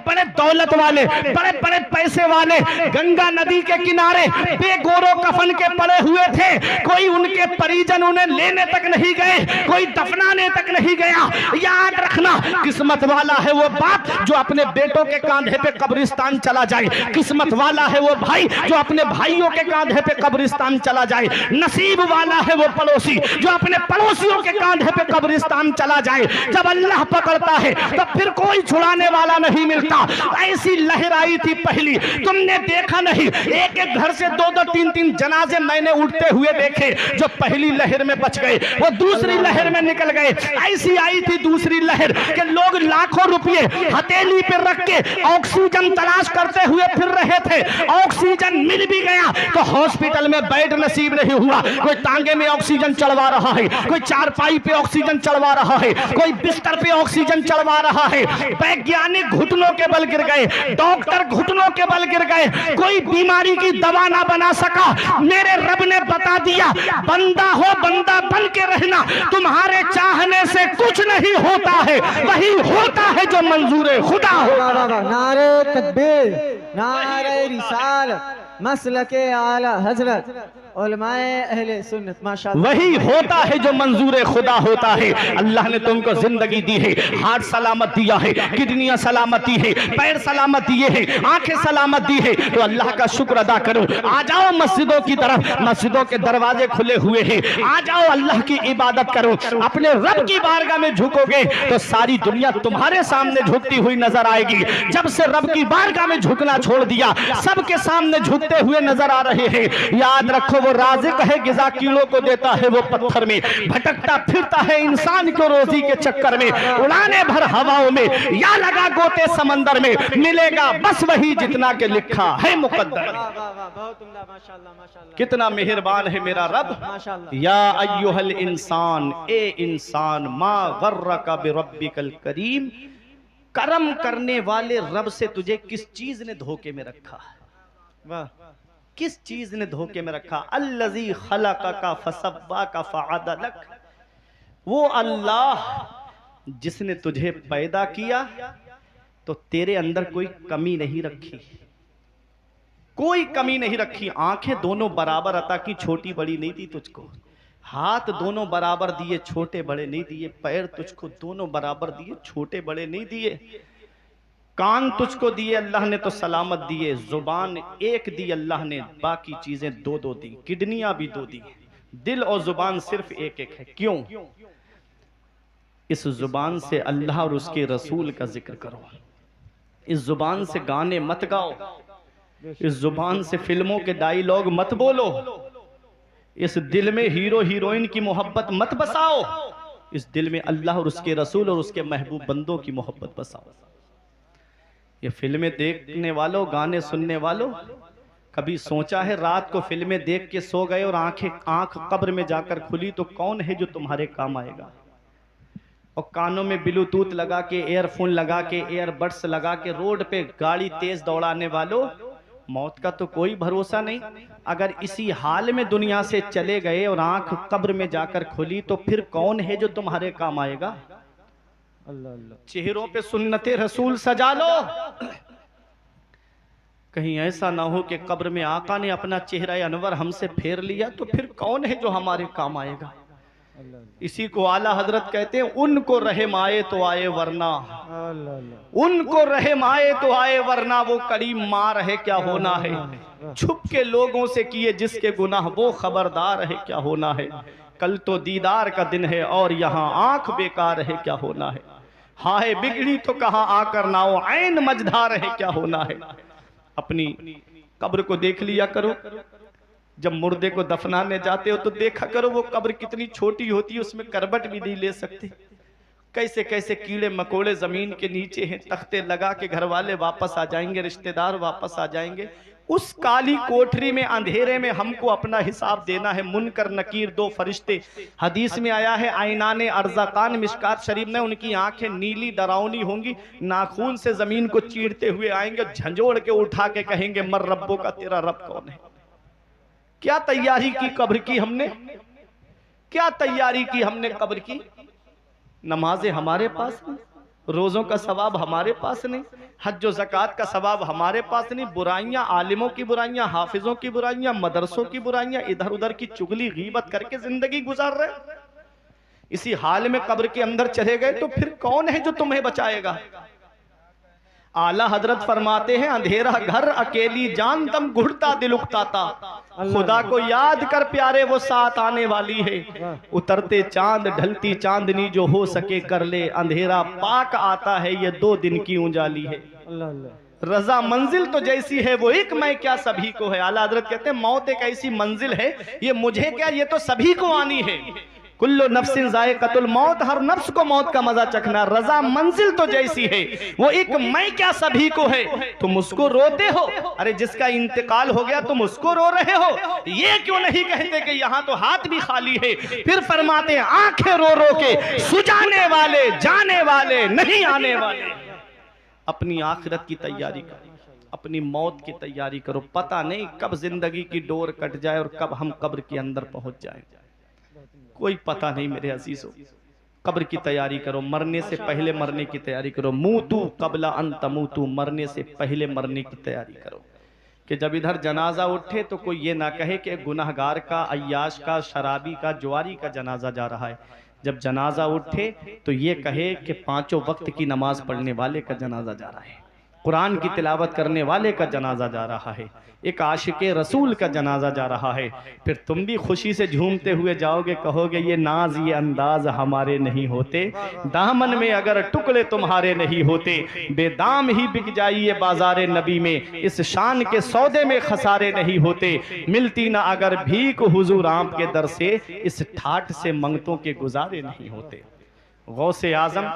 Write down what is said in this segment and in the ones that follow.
बड़े दौलत वाले, बड़े बड़े पैसे वाले गंगा नदी के किनारे बेगोरो कफन के पड़े हुए थे। कोई उनके परिजन उन्हें लेने तक नहीं गए, कोई दफनाने तक नहीं गया। याद रखना, किस्मत वाला है वो बाप जो अपने बेटों के कांधे पे कब्रिस्तान चला जाए, किस्मत वाला है वो भाई जो अपने भाइयों के कांधे पे कब्रिस्तान चला जाए, नसीब वाला है वो पड़ोसी जो अपने पड़ोसियों के कांधे पे कब्रिस्तान चला जाए। जब अल्लाह पकड़ता है तो फिर कोई छुड़ाने वाला नहीं मिलता। ऐसी लहर आई थी पहली, तुमने देखा नहीं, एक एक घर से दो दो तीन तीन जनाजे मैंने उठते हुए देखे। जो पहली लहर में बच गए वो दूसरी लहर में निकल गए। ऐसी आई थी दूसरी लहर के लोग लाखों रुपए हथेली पे रख के ऑक्सीजन तलाश करते हुए फिर रहे थे। ऑक्सीजन मिल भी गया तो हॉस्पिटल में बेड नसीब नहीं हुआ। कोई टांगे में ऑक्सीजन चढ़वा रहा है, कोई चारपाई पे ऑक्सीजन चढ़वा रहा है, कोई बिस्तर पे ऑक्सीजन चढ़वा रहा है। वैज्ञानिक घुटनों के बल गिर गए, डॉक्टर घुटनों के बल गिर गए, कोई बीमारी की दवा ना बना सका। मेरे रब ने बता दिया, बंदा हो बंदा बन के रहना, तुम्हारे चाहने से कुछ नहीं होता है, वही होता है जो मंजूर खुदा हो। नारे तकबीर, नारे रिसालत, मसलके आला हजरत उलमाए अहले सुन्नत, माशाअल्लाह। वही होता है जो मंजूर खुदा होता है। अल्लाह ने तुमको जिंदगी दी है, हार्ट सलामत दिया है, किडनियां सलामत दी है, पैर सलामत दिए हैं, आंखें सलामत दी है, तो अल्लाह का शुक्र अदा करो। आ जाओ मस्जिदों की तरफ, मस्जिदों के दरवाजे खुले हुए हैं, आ जाओ अल्लाह की इबादत करो। अपने रब की बारगाह में झुकोगे तो सारी दुनिया तुम्हारे सामने झुकती हुई नजर आएगी। जब से रब की बारगाह में झुकना छोड़ दिया, सबके सामने झुकते हुए नजर आ रहे हैं। याद रखो, वो राज़िक है, गिज़ा कीड़ों को देता है वो पत्थर में, भटकता फिरता है इंसान को रोजी के चक्कर में, उड़ाने भर हवाओं में या लगा गोते समंदर में, मिलेगा बस वही जितना के लिखा है मुकद्दर। कितना मेहरबान है मेरा रब। या अय्युहल इंसान, ए इंसान, मा गर्रका बिरब्बिकल करीम, करम करने वाले रब से तुझे किस चीज ने धोखे में रखा? वाह, किस चीज ने धोखे में रखा? अल्लज़ी खलक़का फसव्वाका फ़अदलक, वो अल्लाह जिसने तुझे पैदा किया तो तेरे अंदर कोई कमी नहीं रखी, कोई कमी नहीं रखी। आंखें दोनों बराबर अता की, छोटी बड़ी नहीं दी तुझको। हाथ दोनों बराबर दिए, छोटे बड़े नहीं दिए। पैर तुझको दोनों बराबर दिए, छोटे बड़े नहीं दिए। कान तुझको दिए अल्लाह ने तो सलामत दिए। जुबान एक दी अल्लाह ने, बाकी चीजें दो दो दी। किडनियां भी दो दी, दिल और जुबान सिर्फ एक एक है। क्यों? इस जुबान से अल्लाह और उसके रसूल का जिक्र करो, इस जुबान से गाने मत गाओ, इस जुबान से फिल्मों के डायलॉग मत बोलो, इस दिल में हीरो हीरोइन की मोहब्बत मत बसाओ, इस दिल में अल्लाह और उसके रसूल और उसके महबूब बंदों की मोहब्बत बसाओ। ये फिल्में देखने वालों, गाने सुनने वालों, कभी सोचा है रात को फिल्में देख के सो गए और आंख कब्र में जाकर खुली तो कौन है जो तुम्हारे काम आएगा? और कानों में ब्लूटूथ लगा के, एयरफोन लगा के, एयरबड्स लगा के रोड पे गाड़ी तेज दौड़ाने वालों, मौत का तो कोई भरोसा नहीं। अगर इसी हाल में दुनिया से चले गए और आंख कब्र में जाकर खुली तो फिर कौन है जो तुम्हारे काम आएगा? अल्लाह अल्लाह। चेहरों पे सुन्नते रसूल सजा लो, कहीं ऐसा ना हो कि कब्र में आका ने अपना चेहरा अनवर हमसे फेर लिया तो फिर कौन है जो हमारे काम आएगा? इसी को आला हजरत कहते हैं, उनको रहम आए तो आए वरना, उनको रहम आए तो आए वरना, वो करीम मार है क्या होना है। छुप के लोगों से किए जिसके गुनाह वो खबरदार है क्या होना है। कल तो दीदार का दिन है और यहाँ आंख बेकार है क्या होना है। हाय बिगड़ी तो कहाँ आकर नाओ, ऐन मझधार है क्या होना है। अपनी कब्र को देख लिया करो, जब मुर्दे को दफनाने जाते हो तो देखा करो वो कब्र कितनी छोटी होती है, उसमें करबट भी नहीं ले सकते। कैसे कैसे कीड़े मकोड़े जमीन के नीचे हैं, तख्ते लगा के घर वाले वापस आ जाएंगे, रिश्तेदार वापस आ जाएंगे। उस काली कोठरी में अंधेरे में हमको अपना हिसाब देना है। मुनकर नकीर दो फरिश्ते, हदीस में आया है, आईनाने अर्ज़ाकान, मिशकात शरीफ में, उनकी आंखें नीली डरावनी होंगी, नाखून से जमीन को चीरते हुए आएंगे, झंझोड़ के उठा के कहेंगे मर रब्बो का, तेरा रब कौन है। क्या तैयारी की कब्र की हमने, क्या तैयारी की हमने कब्र की। नमाजें हमारे पास हैं, रोज़ों का सवाब हमारे पास नहीं, हज व ज़कात का सवाब हमारे पास नहीं, बुराइयां, आलिमों की बुराइयां, हाफिजों की बुराइयां, मदरसों की बुराइयां, इधर उधर की चुगली गीबत करके जिंदगी गुजार रहे। इसी हाल में कब्र के अंदर चले गए तो फिर कौन है जो तुम्हें बचाएगा? आला हजरत फरमाते हैं, अंधेरा घर अकेली जान दम घुड़ता दिल उकताता, खुदा को याद कर प्यारे वो साथ आने वाली है, उतरते चांद ढलती चांदनी जो हो सके कर ले, अंधेरा पाक आता है ये 2 दिन की उजाली है। रजा मंजिल तो जैसी है वो एक मैं क्या सभी को है। आला हजरत कहते हैं मौत एक ऐसी मंजिल है, ये मुझे क्या ये तो सभी को आनी है। कुल्लु नफ्सिन ज़ायक़तुल मौत, हर नफ्स को मौत का मजा चखना। रजा मंजिल तो जैसी है वो एक मैं क्या सभी को है। तुम उसको रोते हो, अरे जिसका इंतकाल हो गया तुम उसको रो रहे हो, ये क्यों नहीं कहते कि यहाँ तो हाथ भी खाली है। फिर फरमाते हैं आंखें रो रो के सुजाने वाले जाने वाले नहीं आने वाले। अपनी आखिरत की तैयारी करो, अपनी मौत की तैयारी करो। पता नहीं कब जिंदगी की डोर कट जाए और कब हम कब्र के अंदर पहुंच जाए, कोई पता नहीं मेरे अजीजों। कब्र की तैयारी करो, मरने से पहले मरने की तैयारी करो। मूतू कबला अन तमूतू, मरने से पहले मरने की तैयारी करो कि जब इधर जनाजा उठे तो कोई ये ना कहे कि गुनहगार का, अय्याश का, शराबी का, जुआरी का जनाजा जा रहा है। जब जनाजा उठे तो ये कहे कि 5 वक्त की नमाज पढ़ने वाले का जनाजा जा रहा है, कुरान की तिलावत करने वाले का जनाजा जा रहा है, एक आशिके रसूल का जनाजा जा रहा है। फिर तुम भी खुशी से झूमते हुए जाओगे, कहोगे ये नाज ये अंदाज हमारे नहीं होते, दामन में अगर टुकड़े तुम्हारे नहीं होते, बेदाम ही बिक जाइए बाजारे नबी में, इस शान के सौदे में खसारे नहीं होते, मिलती ना अगर भीख हुजूर आप के दर से, इस ठाठ से मंगतों के गुजारे नहीं होते। गौसे आजम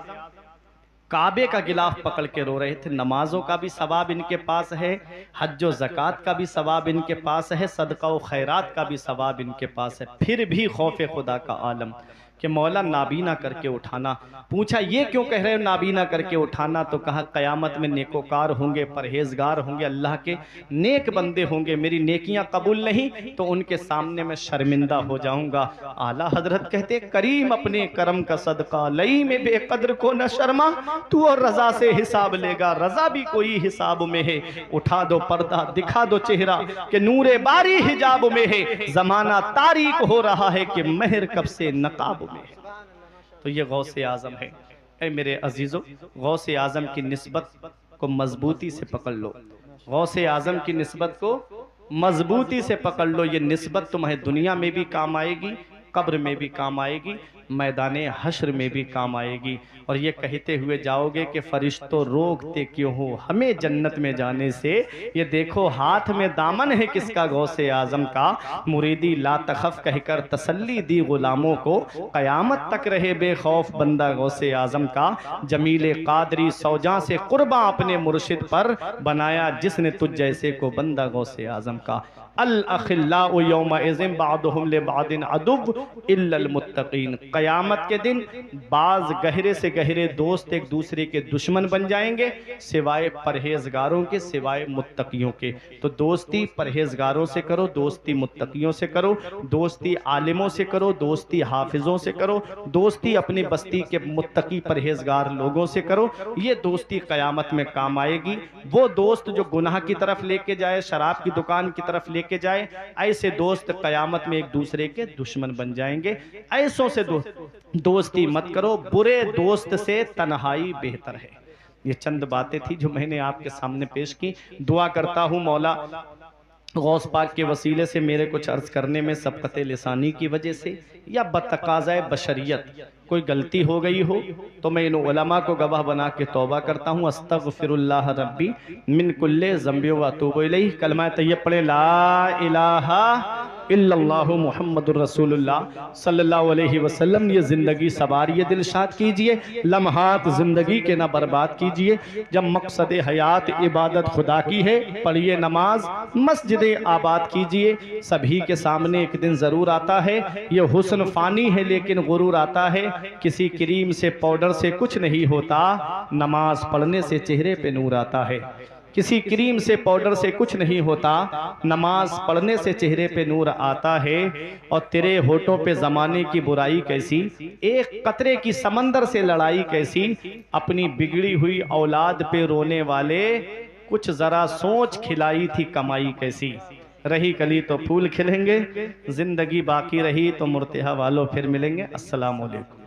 काबे का गिलाफ पकड़ के रो रहे थे। नमाजों का भी सवाब इनके पास है, हज व ज़कात का भी सवाब इनके पास है, सदका व खैरात का भी सवाब इनके पास है। फिर भी खौफ खुदा का आलम कि मौला नाबीना करके उठाना। पूछा ये क्यों कह रहे हो नाबीना करके उठाना? तो कहा क़यामत में नेकोकार होंगे, परहेजगार होंगे, अल्लाह के नेक बंदे होंगे, मेरी नेकियां कबूल नहीं तो उनके सामने मैं शर्मिंदा हो जाऊंगा। आला हजरत कहते करीम अपने करम का सदका लई में बेकद्र को न शर्मा, तू और रजा से हिसाब लेगा, रजा भी कोई हिसाब में है। उठा दो पर्दा दिखा दो चेहरा कि नूरे बारी हिजाब में है, जमाना तारीक हो रहा है कि महर कब से नकाब में। तो ये गौसे आजम है। ऐ मेरे अजीजों, गौसे आजम की निस्बत को मजबूती से पकड़ लो, गौसे आजम की निस्बत को मजबूती से पकड़ लो। ये निस्बत तुम्हें दुनिया में भी काम आएगी, कब्र में भी काम आएगी, मैदाने हश्र में भी काम आएगी। और ये कहते हुए जाओगे कि फरिश्तों रोकते क्यों हो हमें जन्नत में जाने से, ये देखो हाथ में दामन है किसका? गौसे आजम का। मुरीदी ला तखफ कहकर तसल्ली दी गुलामों को, क़यामत तक रहे बेखौफ बंदा गौसे आजम का। जमील कादरी सौजा से कुर्बा अपने मुर्शिद पर बनाया, जिसने तुझ जैसे को बंदा गौसे आजम का। अल अखिल्लाउ यौमइज़िन बादुहुम लिबादिन अदुव्व इल्लल मुत्तकीन। क़यामत के दिन बाज गहरे से गहरे दोस्त एक दूसरे के दुश्मन बन जाएंगे, सिवाय परहेजगारों के, सिवाय मुत्तकियों के। तो दोस्ती परहेजगारों से करो, दोस्ती मुत्तकियों से करो, दोस्ती आलिमों से करो, दोस्ती हाफिजों से करो, दोस्ती अपनी बस्ती के मुत्तकी परहेजगार लोगों से करो। ये दोस्ती क़यामत में काम आएगी। वो दोस्त जो गुनाह की तरफ लेके जाए, शराब की दुकान की तरफ लेके जाए, ऐसे दोस्त क़यामत में एक दूसरे के दुश्मन बन जाएंगे। ऐसों से दोस्ती मत करो, बुरे दोस्त से तन्हाई बेहतर है। ये चंद बातें थी जो मैंने आपके सामने पेश की। दुआ करता हूँ मौला गौस पाक के वसीले से मेरे कुछ अर्ज करने में सबकते लिसानी की वजह से या बतकाज़ाए बशरियत कोई गलती हो गई हो तो मैं इन उलमा को गवाह बना के तौबा करता हूँ। अस्तगफिरुल्लाह रब्बी मिन कुल्ले ज़ंबि व अतूबु इलैह। कलमा तैयब पढ़े ला इलाहा इल्लल्लाहु मुहम्मदुर रसूलुल्लाह सल्लल्लाहु अलैहि वसल्लम। ये ज़िंदगी सवारिए दिलशाद कीजिए, लम्हात ज़िंदगी के ना बर्बाद कीजिए। जब मकसद हयात इबादत खुदा की है, पढ़िए नमाज, मस्जिदें आबाद कीजिए। सभी के सामने एक दिन ज़रूर आता है, ये हुस्न फ़ानी है लेकिन गुरूर आता है। किसी क्रीम से पाउडर से कुछ नहीं होता, नमाज पढ़ने से चेहरे पे नूर आता है। किसी क्रीम से पाउडर से कुछ नहीं होता, नमाज पढ़ने से चेहरे पे नूर आता है। और तेरे होठों पे जमाने की बुराई कैसी, एक कतरे की समंदर से लड़ाई कैसी, अपनी बिगड़ी हुई औलाद पे रोने वाले कुछ जरा सोच, खिलाई थी कमाई कैसी। रही कली तो फूल खिलेंगे, जिंदगी बाकी रही तो मुर्तिहा वालों फिर मिलेंगे। अस्सलाम वालेकुम।